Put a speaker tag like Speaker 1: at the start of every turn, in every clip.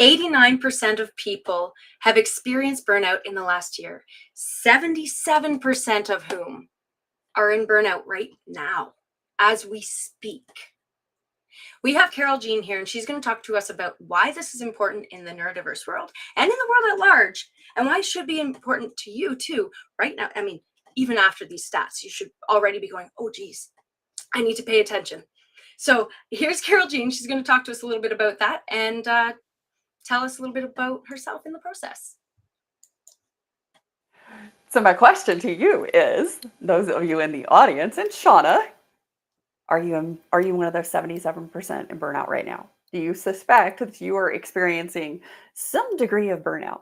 Speaker 1: 89% of people have experienced burnout in the last year, 77% of whom are in burnout right now as we speak. We have Carole Jean here, and she's going to talk to us about why this is important in the neurodiverse world and in the world at large, and why it should be important to you too right now. I mean, even after these stats, you should already be going, oh, geez, I need to pay attention. So here's Carole Jean. She's going to talk to us a little bit about that and tell us a little bit about herself in the process.
Speaker 2: So my question to you is, those of you in the audience, and Shauna, are you one of those 77% in burnout right now? Do you suspect that you are experiencing some degree of burnout?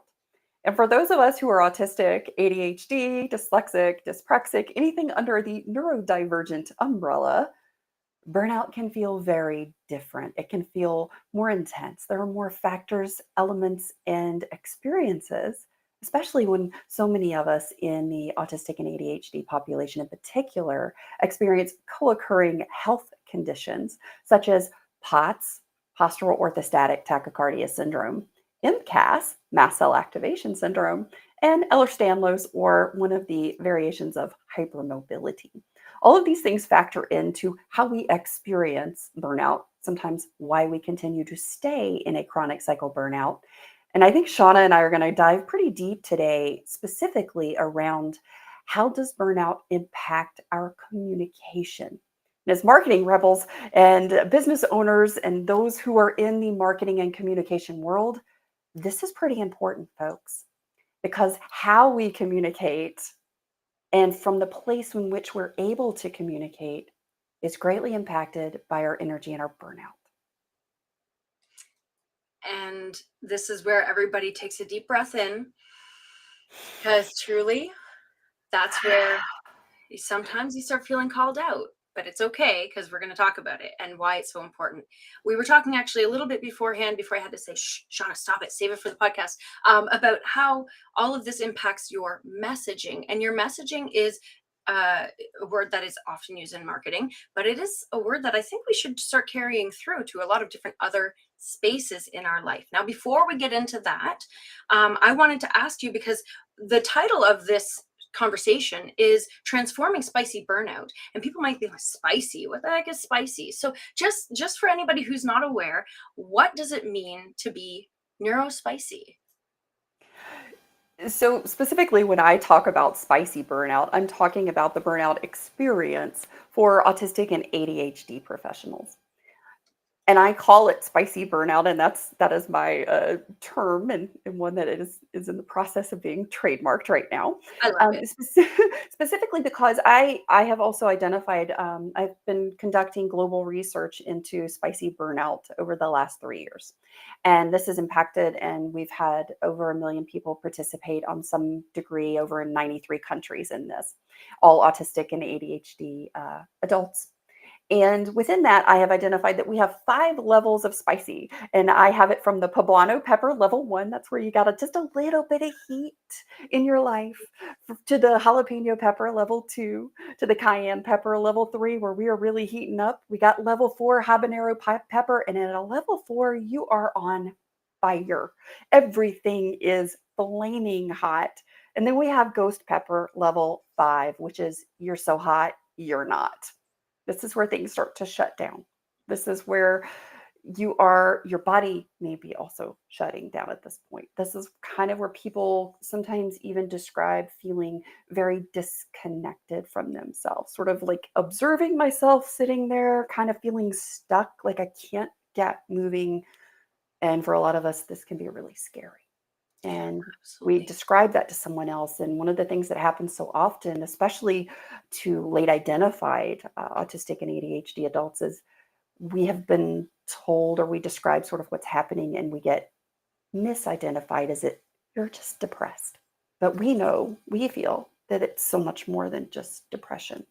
Speaker 2: And for those of us who are autistic, ADHD, dyslexic, dyspraxic, anything under the neurodivergent umbrella, burnout can feel very different. It can feel more intense. There are more factors, elements, and experiences, especially when so many of us in the autistic and ADHD population in particular experience co-occurring health conditions such as POTS, postural orthostatic tachycardia syndrome, MCAS, mast cell activation syndrome, and Ehlers-Danlos, or one of the variations of hypermobility. All of these things factor into how we experience burnout, sometimes why we continue to stay in a chronic cycle burnout. And I think Shauna and I are going to dive pretty deep today, specifically around how does burnout impact our communication? And as marketing rebels and business owners and those who are in the marketing and communication world, this is pretty important, folks, because how we communicate and from the place in which we're able to communicate is greatly impacted by our energy and our burnout.
Speaker 1: And this is where everybody takes a deep breath in, because truly, that's where sometimes you start feeling called out, but it's okay because we're going to talk about it and why it's so important. We were talking actually a little bit beforehand, before I had to say, shh, Shauna, stop it, save it for the podcast, about how all of this impacts your messaging. And your messaging is a word that is often used in marketing, but it is a word that I think we should start carrying through to a lot of different other spaces in our life. Now, before we get into that, I wanted to ask you, because the title of this conversation is Transforming Spicy Burnout, and people might be like, spicy, what the heck is spicy? So just for anybody who's not aware, what does it mean to be neurospicy?
Speaker 2: So specifically, when I talk about spicy burnout, I'm talking about the burnout experience for autistic and ADHD professionals. And I call it spicy burnout, and that is my term, and one that is in the process of being trademarked right now.
Speaker 1: I love it.
Speaker 2: Specifically because I have also identified, I've been conducting global research into spicy burnout over the last 3 years, and this has impacted, and we've had over 1 million people participate on some degree over in 93 countries in this, all autistic and ADHD adults. And within that, I have identified that we have 5 levels of spicy. And I have it from the poblano pepper level 1, that's where you got just a little bit of heat in your life, to the jalapeno pepper level 2, to the cayenne pepper level 3, where we are really heating up. We got level 4 habanero pepper. And at a level 4, you are on fire. Everything is flaming hot. And then we have ghost pepper level 5, which is you're so hot, you're not. This is where things start to shut down. This is where your body may be also shutting down at this point. This is kind of where people sometimes even describe feeling very disconnected from themselves, sort of like observing myself sitting there, kind of feeling stuck, like I can't get moving. And for a lot of us, this can be really scary. And
Speaker 1: Absolutely.
Speaker 2: we describe that to someone else. And one of the things that happens so often, especially to late identified autistic and ADHD adults, is we have been told, or we describe sort of what's happening, and we get misidentified as you're just depressed. But we feel that it's so much more than just depression.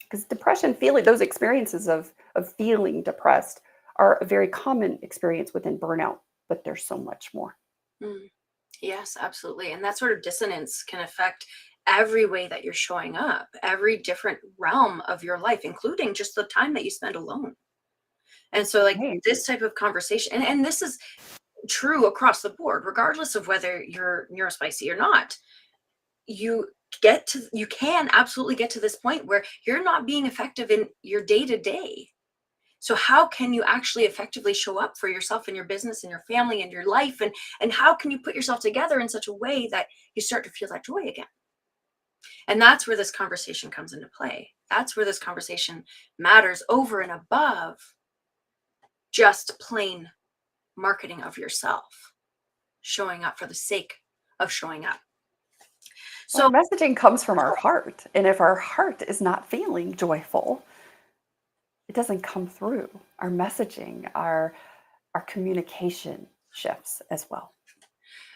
Speaker 2: Because depression, feeling those experiences of feeling depressed are a very common experience within burnout, but there's so much more.
Speaker 1: Mm. Yes, absolutely. And that sort of dissonance can affect every way that you're showing up, every different realm of your life, including just the time that you spend alone. And so, like,
Speaker 2: Right.
Speaker 1: this type of conversation, and this is true across the board, regardless of whether you're neurospicy or not. You can absolutely get to this point where you're not being effective in your day to day. So how can you actually effectively show up for yourself and your business and your family and your life, and how can you put yourself together in such a way that you start to feel that joy again? And that's where this conversation comes into play. That's where this conversation matters over and above just plain marketing of yourself, showing up for the sake of showing up.
Speaker 2: Well, our
Speaker 1: So
Speaker 2: messaging comes from our heart. And if our heart is not feeling joyful, it doesn't come through. Our messaging, our communication shifts as well.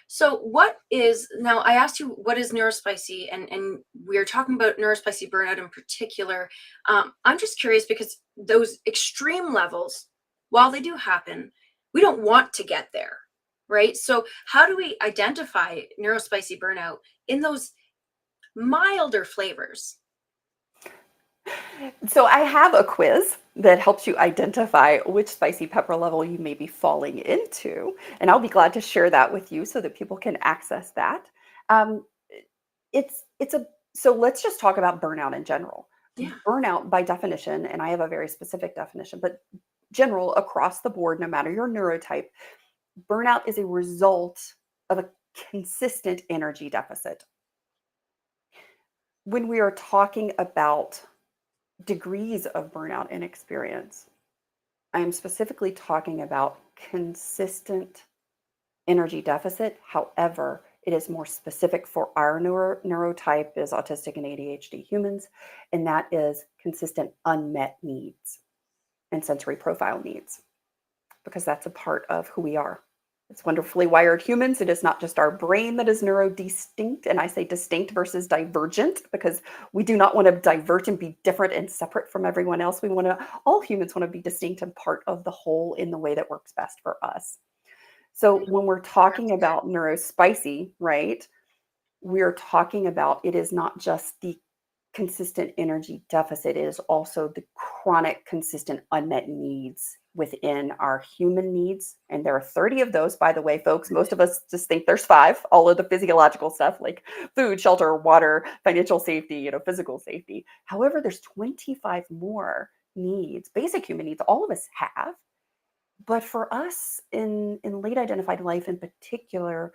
Speaker 1: So what is, now I asked you what is neurospicy, and we're talking about neurospicy burnout in particular. I'm just curious because those extreme levels, while they do happen, we don't want to get there, right? So how do we identify neurospicy burnout in those milder flavors?
Speaker 2: So I have a quiz that helps you identify which spicy pepper level you may be falling into, and I'll be glad to share that with you so that people can access that. Um, it's a so let's just talk about burnout in general.
Speaker 1: Yeah.
Speaker 2: Burnout by definition, and I have a very specific definition, but general across the board, no matter your neurotype, burnout is a result of a consistent energy deficit. When we are talking about degrees of burnout and experience, I am specifically talking about consistent energy deficit. However, it is more specific for our neurotype is autistic and ADHD humans, and that is consistent unmet needs and sensory profile needs, because that's a part of who we are. It's wonderfully wired humans. It is not just our brain that is neurodistinct. And I say distinct versus divergent because we do not want to divert and be different and separate from everyone else. All humans want to be distinct and part of the whole in the way that works best for us. So when we're talking about neurospicy, right, we're talking about it is not just the consistent energy deficit, it is also the chronic, consistent unmet needs within our human needs. And there are 30 of those, by the way, folks. Most of us just think there's 5, all of the physiological stuff like food, shelter, water, financial safety, physical safety. However, there's 25 more needs, basic human needs, all of us have. But for us in late identified life in particular,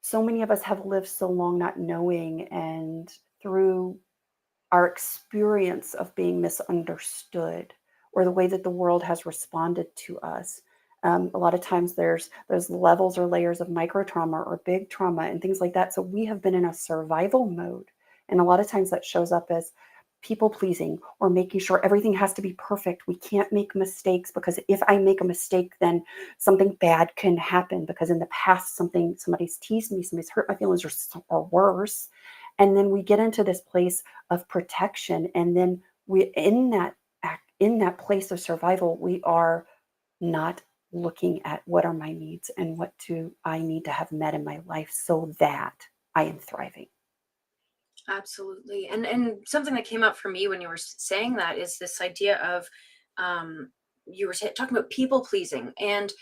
Speaker 2: so many of us have lived so long not knowing, and through our experience of being misunderstood or the way that the world has responded to us. A lot of times there's levels or layers of micro trauma or big trauma and things like that. So we have been in a survival mode. And a lot of times that shows up as people pleasing or making sure everything has to be perfect. We can't make mistakes because if I make a mistake, then something bad can happen because in the past somebody's teased me, somebody's hurt my feelings or worse. And then we get into this place of protection. And then in that place of survival, we are not looking at what are my needs and what do I need to have met in my life so that I am thriving.
Speaker 1: Absolutely. And something that came up for me when you were saying that is this idea of, you were talking about people pleasing, and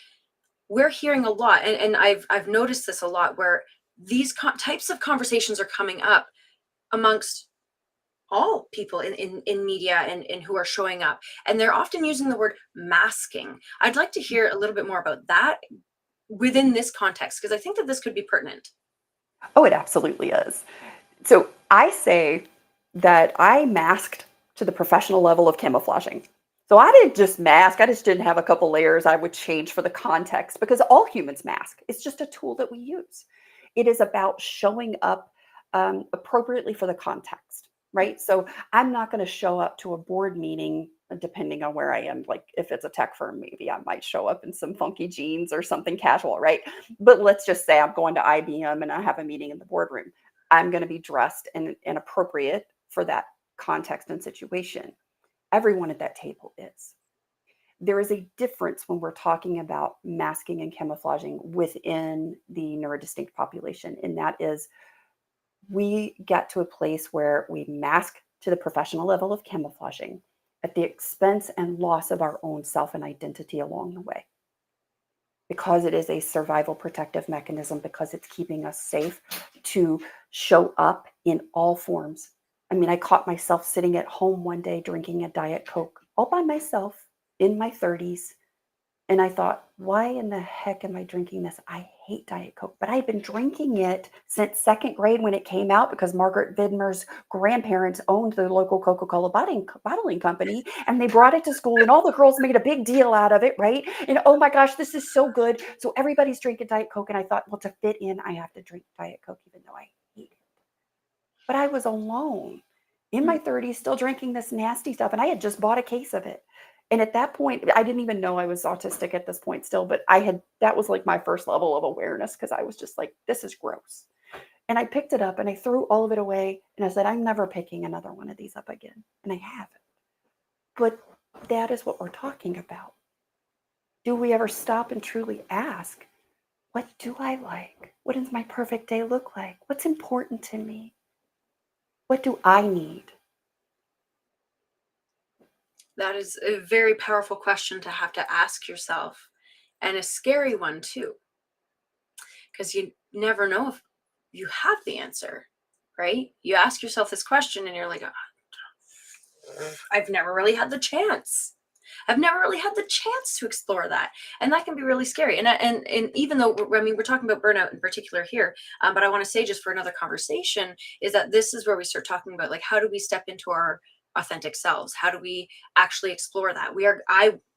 Speaker 1: we're hearing a lot, and I've noticed this a lot, where these types of conversations are coming up amongst all people in media and who are showing up, and they're often using the word masking. I'd like to hear a little bit more about that within this context, because I think that this could be pertinent.
Speaker 2: Oh, it absolutely is. So I say that I masked to the professional level of camouflaging. So I didn't just mask, I just didn't have a couple layers I would change for the context because all humans mask. It's just a tool that we use. It is about showing up appropriately for the context, right? So I'm not going to show up to a board meeting depending on where I am. Like if it's a tech firm, maybe I might show up in some funky jeans or something casual, right? But let's just say I'm going to IBM and I have a meeting in the boardroom. I'm going to be dressed and appropriate for that context and situation. Everyone at that table is. There is a difference when we're talking about masking and camouflaging within the neurodistinct population, and that is we get to a place where we mask to the professional level of camouflaging at the expense and loss of our own self and identity along the way. because it is a survival protective mechanism, because it's keeping us safe to show up in all forms. I mean, I caught myself sitting at home one day drinking a Diet Coke all by myself in my 30s. And I thought, why in the heck am I drinking this? I hate Diet Coke, but I've been drinking it since second grade when it came out because Margaret Vidmer's grandparents owned the local Coca-Cola bottling company, and they brought it to school, and all the girls made a big deal out of it, right? And oh my gosh, this is so good. So everybody's drinking Diet Coke, and I thought, well, to fit in, I have to drink Diet Coke, even though I hate it. But I was alone in my 30s, still drinking this nasty stuff, and I had just bought a case of it. And at that point, I didn't even know I was autistic at this point still, but that was like my first level of awareness because I was just like, this is gross. And I picked it up and I threw all of it away. And I said, I'm never picking another one of these up again. And I haven't. But that is what we're talking about. Do we ever stop and truly ask, what do I like? What does my perfect day look like? What's important to me? What do I need?
Speaker 1: That is a very powerful question to have to ask yourself, and a scary one too, because you never know if you have the answer, right? You ask yourself this question and you're like, I've never really had the chance. I've never really had the chance to explore that, and that can be really scary. And even though we're talking about burnout in particular here, but I want to say just for another conversation is that this is where we start talking about like how do we step into our authentic selves? How do we actually explore that?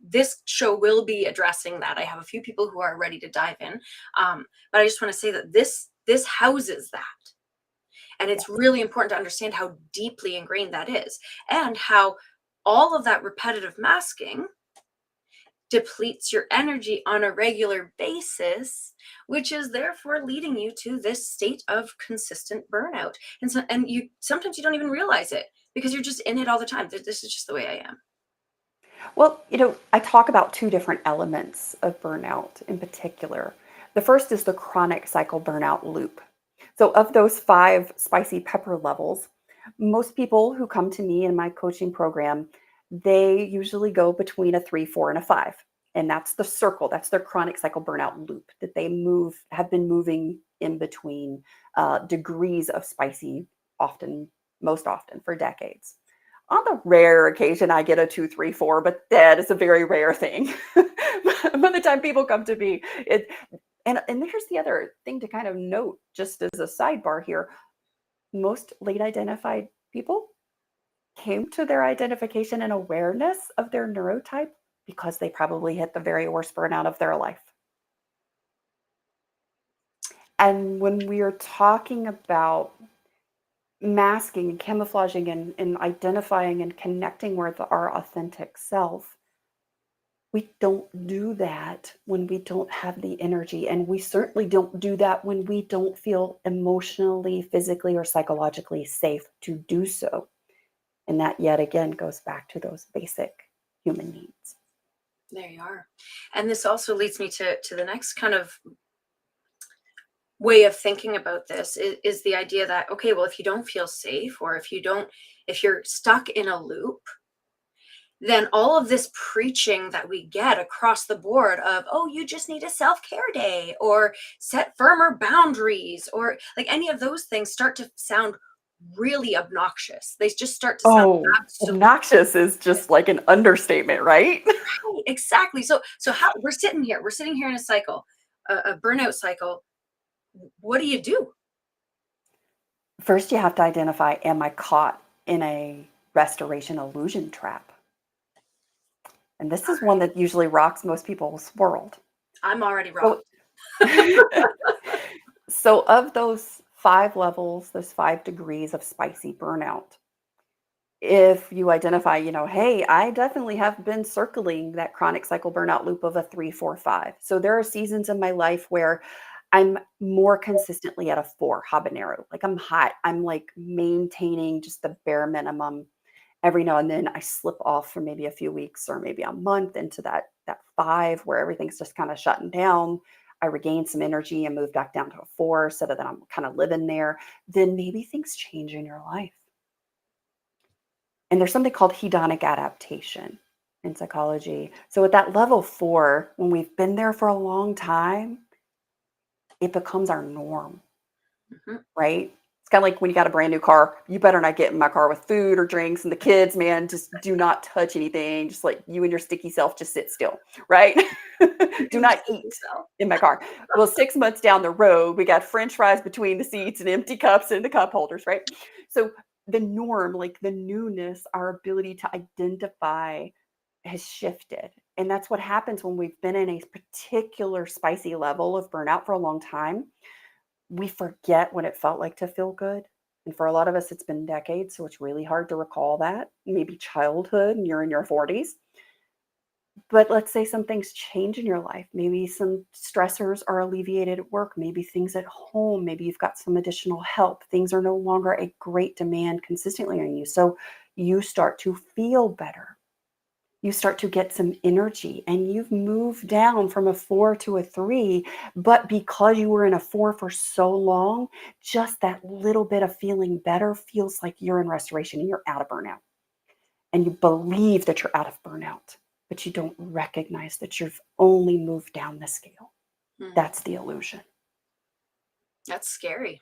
Speaker 1: This show will be addressing that. I have a few people who are ready to dive in, but I just want to say that this houses that. And it's really important to understand how deeply ingrained that is and how all of that repetitive masking depletes your energy on a regular basis, which is therefore leading you to this state of consistent burnout. And you sometimes you don't even realize it because you're just in it all the time. This is just the way I am.
Speaker 2: Well, I talk about two different elements of burnout in particular. The first is the chronic cycle burnout loop. So, of those 5 spicy pepper levels, most people who come to me in my coaching program, they usually go between a 3, 4, and a 5. And that's the circle. That's their chronic cycle burnout loop that they have been moving in between degrees of spicy, most often for decades. On the rare occasion, I get a 2, 3, 4, but that is a very rare thing. By the time people come to me, and here's the other thing to kind of note, just as a sidebar here. Most late identified people came to their identification and awareness of their neurotype because they probably hit the very worst burnout of their life. And when we are talking about masking and camouflaging and identifying and connecting with our authentic self, we don't do that when we don't have the energy. And we certainly don't do that when we don't feel emotionally, physically, or psychologically safe to do so. And that yet again goes back to those basic human needs.
Speaker 1: There you are. And this also leads me to the next kind of way of thinking about this is the idea that, okay, well, if you don't feel safe or if you're stuck in a loop, then all of this preaching that we get across the board of, oh, you just need a self-care day or set firmer boundaries or like any of those things start to sound really obnoxious. They just start to sound
Speaker 2: Oh,
Speaker 1: absolutely
Speaker 2: obnoxious is just like an understatement, right?
Speaker 1: right. Exactly. So how we're sitting here in a cycle, a burnout cycle. What do you do?
Speaker 2: First, you have to identify, am I caught in a restoration illusion trap? And this is one that usually rocks most people's world.
Speaker 1: I'm already
Speaker 2: So,
Speaker 1: rocked.
Speaker 2: so of those 5 levels, those 5 degrees of spicy burnout, if you identify, hey, I definitely have been circling that chronic cycle burnout loop of a 3, 4, 5. So there are seasons in my life where I'm more consistently at a 4 habanero. Like I'm hot. I'm like maintaining just the bare minimum. Every now and then I slip off for maybe a few weeks or maybe a month into that 5 where everything's just kind of shutting down. I regain some energy and move back down to a 4 so that I'm kind of living there. Then maybe things change in your life. And there's something called hedonic adaptation. in psychology. So at that level 4, when we've been there for a long time, it becomes our norm,
Speaker 1: Mhm.
Speaker 2: right? It's kind of like when you got a brand new car, you better not get in my car with food or drinks. And the kids, man, just do not touch anything. Just like you and your sticky self, just sit still, right? Do not eat
Speaker 1: So,
Speaker 2: in my car. Well, 6 months down the road, we got French fries between the seats and empty cups in the cup holders, right? So the norm, like the newness, our ability to identify has shifted. And that's what happens when we've been in a particular spicy level of burnout for a long time. We forget what it felt like to feel good. And for a lot of us, it's been decades. So it's really hard to recall that. Maybe childhood and you're in your 40s. But let's say some things change in your life. Maybe some stressors are alleviated at work. Maybe things at home. Maybe you've got some additional help. Things are no longer a great demand consistently on you. So you start to feel better. You start to get some energy and you've moved down from a 4 to a 3. But because you were in a 4 for so long, just that little bit of feeling better feels like you're in restoration and you're out of burnout. And you believe that you're out of burnout, but you don't recognize that you've only moved down the scale.
Speaker 1: mhm.
Speaker 2: That's the illusion.
Speaker 1: That's scary.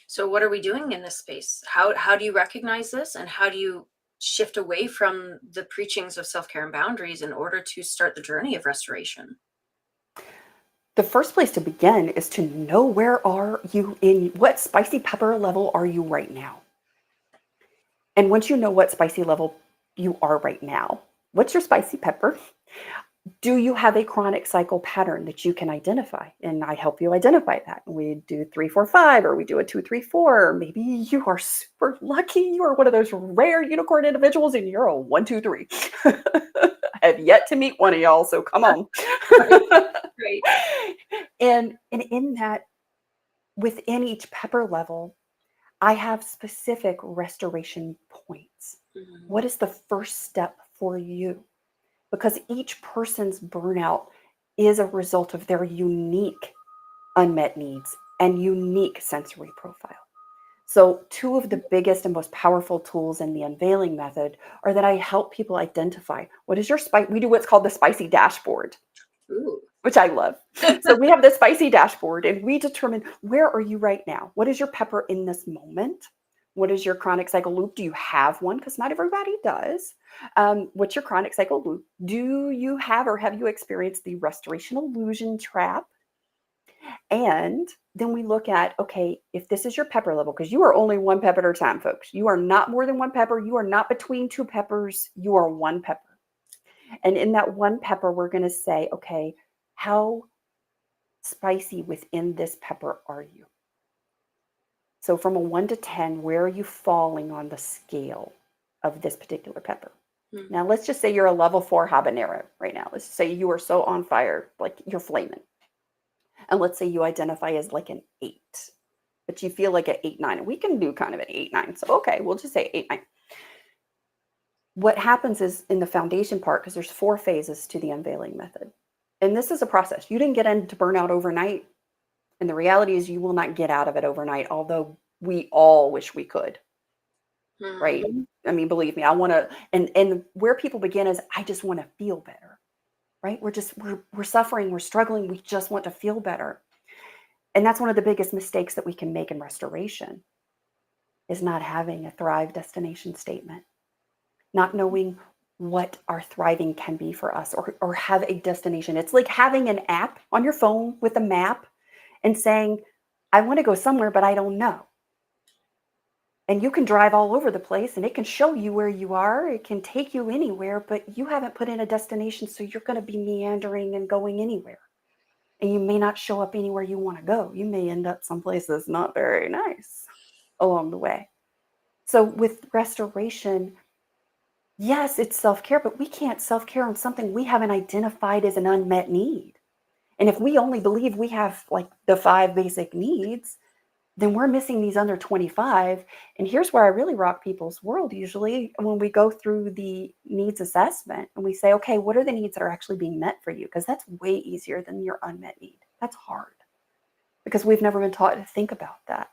Speaker 1: So what are we doing in this space? How do you recognize this, and how do you shift away from the preachings of self-care and boundaries in order to start the journey of restoration?
Speaker 2: The first place to begin is to know, where are you, in what spicy pepper level are you right now? And once you know what spicy level you are right now, what's your spicy pepper? Do you have a chronic cycle pattern that you can identify? And I help you identify that. We do 3, 4, 5, or we do a 2, 3, 4. Maybe you are super lucky. You are one of those rare unicorn individuals and you're a 1, 2, 3. I have yet to meet one of y'all, so come on.
Speaker 1: Right, right.
Speaker 2: And in that, within each pepper level, I have specific restoration points.
Speaker 1: Mhm.
Speaker 2: What is the first step for you? Because each person's burnout is a result of their unique unmet needs and unique sensory profile. So, two of the biggest and most powerful tools in the unveiling method are that I help people identify what is your spice. We do what's called the spicy dashboard,
Speaker 1: Ooh.
Speaker 2: which I love. So, we have the spicy dashboard and we determine, where are you right now? What is your pepper in this moment? What is your chronic cycle loop? Do you have one? Because not everybody does. What's your chronic cycle loop? Do you have, or have you experienced the restoration illusion trap? And then we look at, okay, if this is your pepper level, because you are only one pepper at a time, folks. You are not more than one pepper. You are not between two peppers. You are one pepper. And in that one pepper, we're going to say, okay, how spicy within this pepper are you? So from a 1 to 10, where are you falling on the scale of this particular pepper?
Speaker 1: Mhm.
Speaker 2: Now, let's just say you're a level 4 habanero right now. Let's say you are so on fire, like you're flaming. And let's say you identify as like an 8, but you feel like an 8, 9. And we can do kind of an 8, 9. So, okay, we'll just say 8, 9. What happens is in the foundation part, because there's 4 phases to the unveiling method. And this is a process. You didn't get into burnout overnight. And the reality is you will not get out of it overnight, although we all wish we could, right?
Speaker 1: Mhm.
Speaker 2: I mean, believe me, I want to, and where people begin is, I just want to feel better, right? We're suffering, we're struggling, we just want to feel better. And that's one of the biggest mistakes that we can make in restoration, is not having a thrive destination statement, not knowing what our thriving can be for us, or have a destination. It's like having an app on your phone with a map and saying, I want to go somewhere, but I don't know. And you can drive all over the place and it can show you where you are. It can take you anywhere, but you haven't put in a destination. So you're going to be meandering and going anywhere. And you may not show up anywhere you want to go. You may end up someplace that's not very nice along the way. So with restoration, yes, it's self-care, but we can't self-care on something we haven't identified as an unmet need. And if we only believe we have like the 5 basic needs, then we're missing these under 25. And here's where I really rock people's world usually, when we go through the needs assessment and we say, okay, what are the needs that are actually being met for you? Because that's way easier than your unmet need. That's hard because we've never been taught to think about that.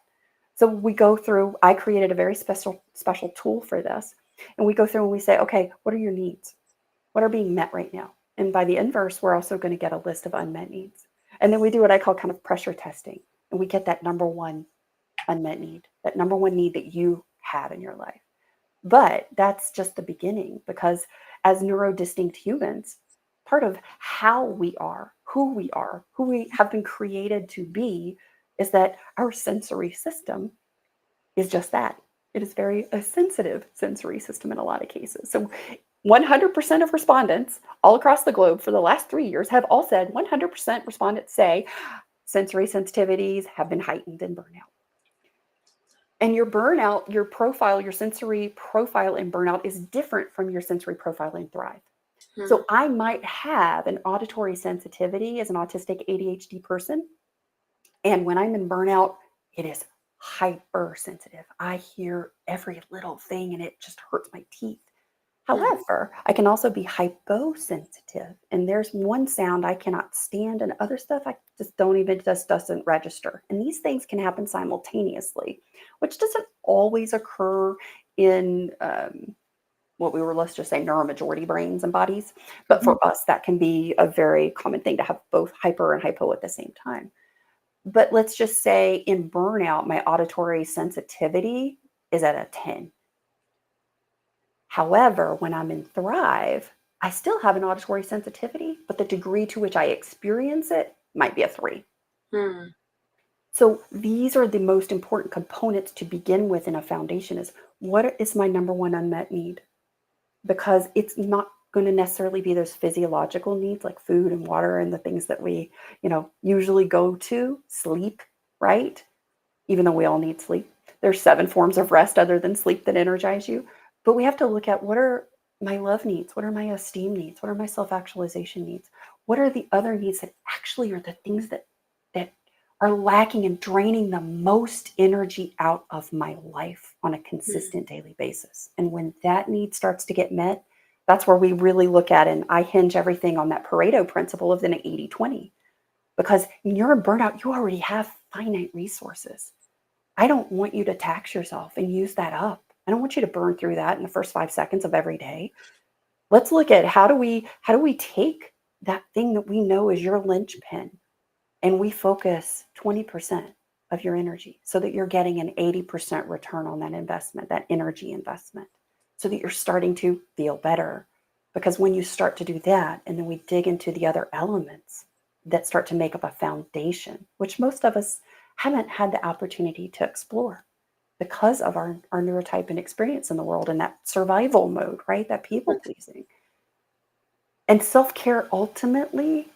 Speaker 2: So we go through, I created a very special tool for this. And we go through and we say, okay, what are your needs? What are being met right now? And by the inverse, we're also going to get a list of unmet needs. And then we do what I call kind of pressure testing. And we get that number one unmet need, that number one need that you have in your life. But that's just the beginning, because as neurodistinct humans, part of how we are, who we have been created to be, is that our sensory system is just that. It is very a sensitive sensory system in a lot of cases. So 100% of respondents all across the globe for the last 3 years have all said, 100% respondents say sensory sensitivities have been heightened in burnout. And your burnout, your profile, your sensory profile in burnout is different from your sensory profile in Thrive.
Speaker 1: Hmm.
Speaker 2: So I might have an auditory sensitivity as an autistic ADHD person. And when I'm in burnout, it is hypersensitive. I hear every little thing and it just hurts my teeth. However, I can also be hyposensitive, and there's one sound I cannot stand, and other stuff I just don't even, just doesn't register. And these things can happen simultaneously, which doesn't always occur in what we were, let's just say, neuromajority brains and bodies. But for us, that can be a very common thing to have both hyper and hypo at the same time. But let's just say in burnout, my auditory sensitivity is at a 10. However, when I'm in Thrive, I still have an auditory sensitivity, but the degree to which I experience it might be a 3.
Speaker 1: Hmm.
Speaker 2: So these are the most important components to begin with in a foundation: is what is my number one unmet need? Because it's not going to necessarily be those physiological needs like food and water and the things that we, usually go to, sleep, right? Even though we all need sleep. There's 7 forms of rest other than sleep that energize you. But we have to look at, what are my love needs? What are my esteem needs? What are my self-actualization needs? What are the other needs that actually are the things that are lacking and draining the most energy out of my life on a consistent daily basis? And when that need starts to get met, that's where we really look at, and I hinge everything on that Pareto principle of the 80-20. Because when you're in burnout, you already have finite resources. I don't want you to tax yourself and use that up. I don't want you to burn through that in the first 5 seconds of every day. Let's look at how do we take that thing that we know is your linchpin, and we focus 20% of your energy so that you're getting an 80% return on that investment, that energy investment, so that you're starting to feel better. Because when you start to do that, and then we dig into the other elements that start to make up a foundation, which most of us haven't had the opportunity to explore because of our neurotype and experience in the world, and that survival mode, right? That people pleasing. And self-care, ultimately,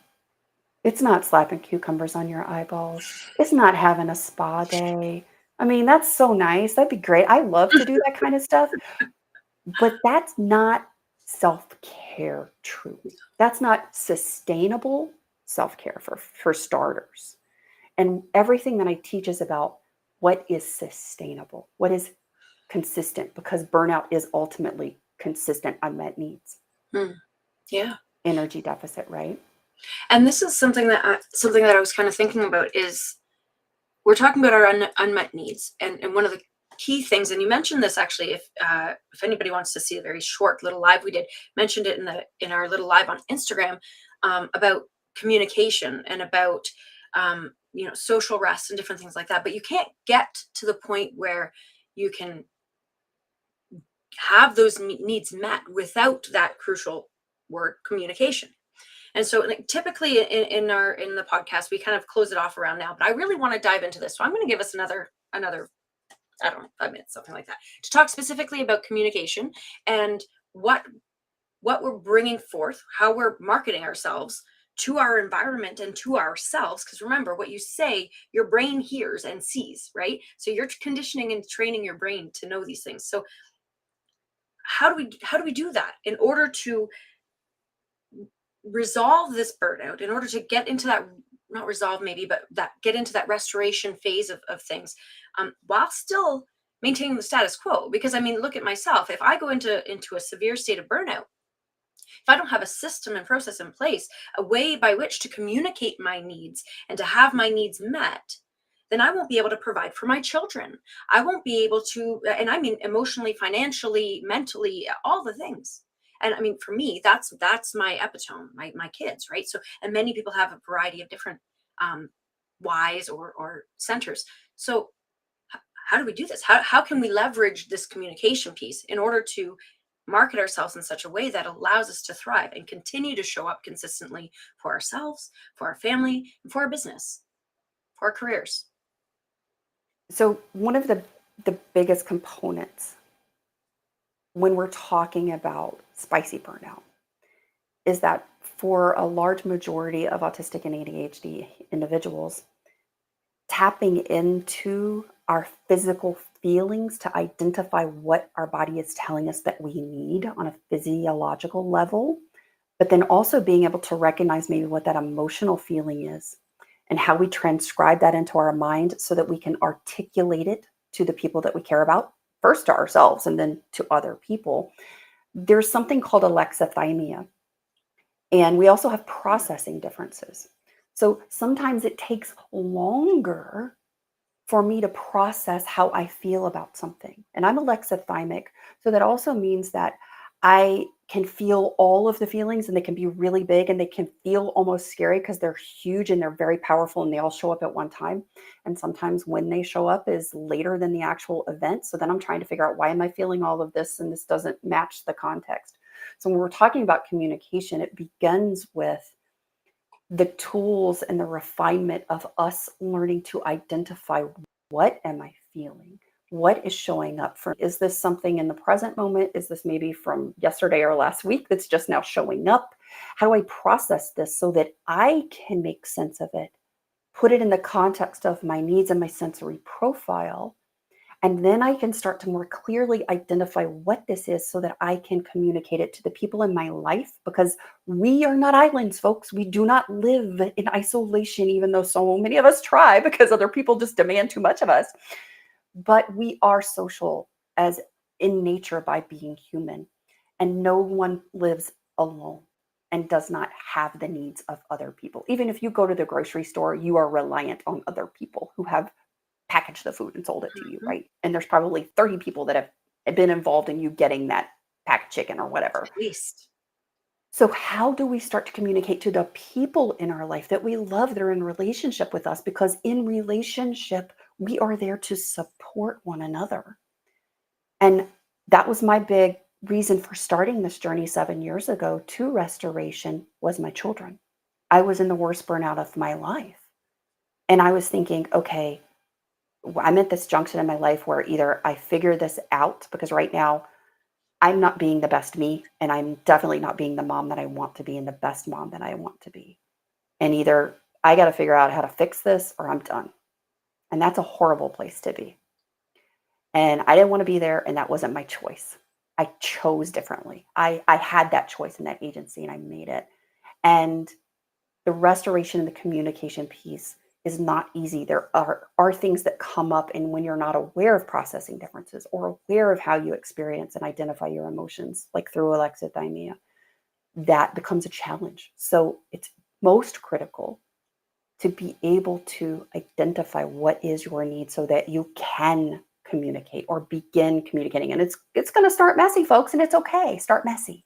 Speaker 2: it's not slapping cucumbers on your eyeballs. It's not having a spa day. I mean, that's so nice. That'd be great. I love to do that kind of stuff. But that's not self-care truly. That's not sustainable self-care for starters. And everything that I teach is about what is sustainable, what is consistent, because burnout is ultimately consistent unmet needs.
Speaker 1: Hmm. Yeah.
Speaker 2: Energy deficit, right?
Speaker 1: And this is something that I was kind of thinking about is, we're talking about our unmet needs, and one of the key things, and you mentioned this actually, if anybody wants to see a very short little live we did, mentioned it in our little live on Instagram, about communication and about social rest and different things like that. But you can't get to the point where you can have those needs met without that crucial word, communication. And so, like, typically in the podcast, we kind of close it off around now, but I really want to dive into this. So I'm going to give us another, I don't know, 5 minutes, something like that, to talk specifically about communication and what we're bringing forth, how we're marketing ourselves to our environment and to ourselves. Because remember, what you say, your brain hears and sees, right? So you're conditioning and training your brain to know these things. So how do we do that in order to resolve this burnout, in order to get into that, not resolve maybe, but that get into that restoration phase of things, while still maintaining the status quo? Because I mean, look at myself. If I go into a severe state of burnout, if I don't have a system and process in place, a way by which to communicate my needs and to have my needs met, then I won't be able to provide for my children. I won't be able to, and I mean emotionally, financially, mentally, all the things. And I mean, for me, that's my epitome, my kids, right? So, and many people have a variety of different um, whys or centers. So, how do we do this? How can we leverage this communication piece in order to market ourselves in such a way that allows us to thrive and continue to show up consistently for ourselves, for our family, and for our business, for our careers?
Speaker 2: So one of the biggest components when we're talking about spicy burnout is that for a large majority of autistic and ADHD individuals, tapping into our physical feelings to identify what our body is telling us that we need on a physiological level, but then also being able to recognize maybe what that emotional feeling is and how we transcribe that into our mind so that we can articulate it to the people that we care about, first to ourselves and then to other people. There's something called alexithymia, and we also have processing differences. So sometimes it takes longer for me to process how I feel about something. And I'm alexithymic. So that also means that I can feel all of the feelings and they can be really big and they can feel almost scary because they're huge and they're very powerful and they all show up at one time. And sometimes when they show up is later than the actual event. So then I'm trying to figure out, why am I feeling all of this and this doesn't match the context. So when we're talking about communication, it begins with the tools and the refinement of us learning to identify, what am I feeling? What is showing up for? Is this something in the present moment? Is this maybe from yesterday or last week that's just now showing up? How do I process this so that I can make sense of it, put it in the context of my needs and my sensory profile, and then I can start to more clearly identify what this is so that I can communicate it to the people in my life, because we are not islands, folks. We do not live in isolation, even though so many of us try because other people just demand too much of us. But we are social as in nature by being human, and no one lives alone and does not have the needs of other people. Even if you go to the grocery store, you are reliant on other people who have packaged the food and sold it to you,
Speaker 1: Mhm.
Speaker 2: right? And there's probably 30 people that have been involved in you getting that packed chicken or whatever.
Speaker 1: At least.
Speaker 2: So, how do we start to communicate to the people in our life that we love, that are in relationship with us? Because in relationship, we are there to support one another. And that was my big reason for starting this journey 7 years ago to restoration, was my children. I was in the worst burnout of my life. And I was thinking, okay, I'm at this junction in my life where either I figure this out, because right now I'm not being the best me, and I'm definitely not being the mom that I want to be and the best mom that I want to be. And either I got to figure out how to fix this or I'm done. And that's a horrible place to be. And I didn't want to be there, and that wasn't my choice. I chose differently. I had that choice in that agency and I made it. And the restoration and the communication piece is not easy. There are things that come up, and when you're not aware of processing differences or aware of how you experience and identify your emotions, like through alexithymia, that becomes a challenge. So it's most critical to be able to identify what is your need so that you can communicate or begin communicating. And it's going to start messy, folks, and it's okay. Start messy.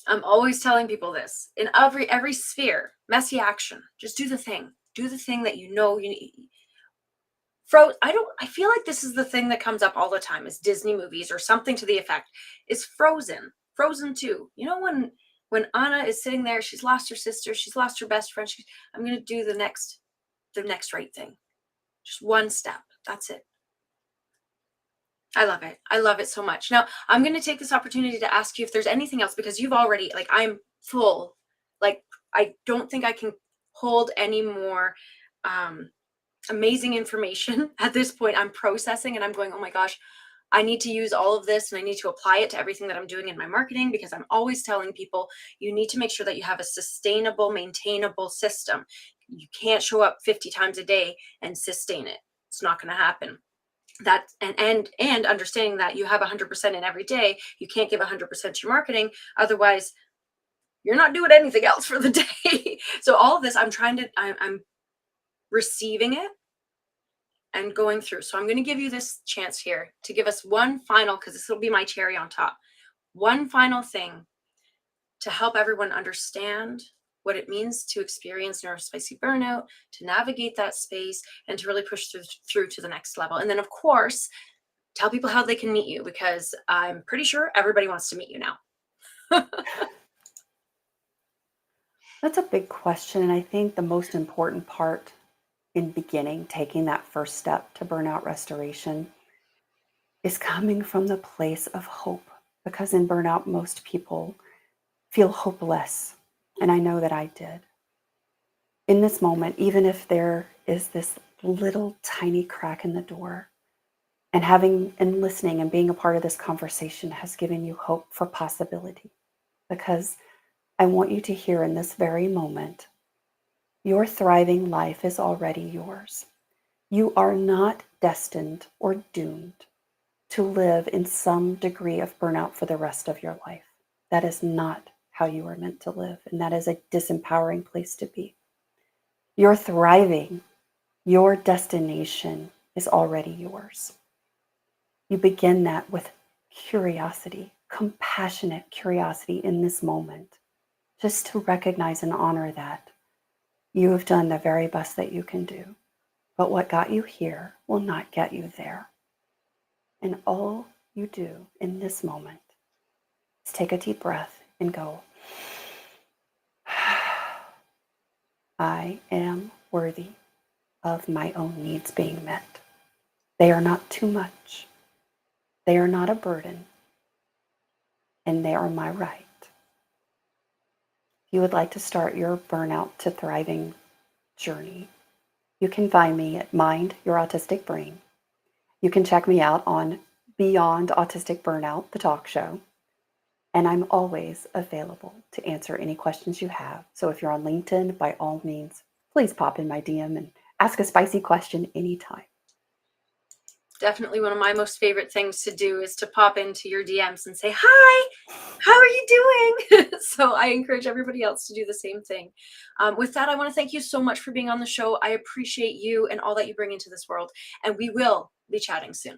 Speaker 1: I'm always telling people this in every sphere. Messy action. Just do the thing. Do the thing that you know you need. I feel like this is the thing that comes up all the time, is Disney movies or something to the effect. Is Frozen. Frozen 2. You know, when Anna is sitting there, she's lost her sister, she's lost her best friend. I'm going to do the next right thing. Just one step. That's it. I love it. I love it so much. Now, I'm going to take this opportunity to ask you if there's anything else, because you've already, like, I'm full. Like, I don't think I can hold any more um, amazing information at this point. I'm processing and I'm going, oh my gosh, I need to use all of this and I need to apply it to everything that I'm doing in my marketing, because I'm always telling people you need to make sure that you have a sustainable, maintainable system. You can't show up 50 times a day and sustain it. It's not going to happen. That and understanding that you have 100% in every day. You can't give 100% to your marketing, otherwise you're not doing anything else for the day. So all of this, I'm receiving it and going through. So I'm going to give you this chance here to give us one final, because this will be my cherry on top, one final thing to help everyone understand what it means to experience neurospicy burnout, to navigate that space, and to really push through to the next level. And then, of course, tell people how they can meet you, because I'm pretty sure everybody wants to meet you now.
Speaker 2: That's a big question. And I think the most important part in beginning, taking that first step to burnout restoration, is coming from the place of hope. Because in burnout, most people feel hopeless. And I know that I did. In this moment, even if there is this little tiny crack in the door, and having and listening and being a part of this conversation has given you hope for possibility. Because I want you to hear in this very moment, your thriving life is already yours. You are not destined or doomed to live in some degree of burnout for the rest of your life. That is not how you are meant to live, and that is a disempowering place to be. You're thriving. Your destination is already yours. You begin that with curiosity, compassionate curiosity in this moment, just to recognize and honor that you have done the very best that you can do. But what got you here will not get you there. And all you do in this moment is take a deep breath and go, I am worthy of my own needs being met. They are not too much. They are not a burden. And they are my right. If you would like to start your burnout to thriving journey, you can find me at Mind Your Autistic Brain. You can check me out on Beyond Autistic Burnout, the talk show. And I'm always available to answer any questions you have. So if you're on LinkedIn, by all means, please pop in my DM and ask a spicy question anytime.
Speaker 1: Definitely one of my most favorite things to do is to pop into your DMs and say, hi, how are you doing? So I encourage everybody else to do the same thing. With that, I want to thank you so much for being on the show. I appreciate you and all that you bring into this world. And we will be chatting soon.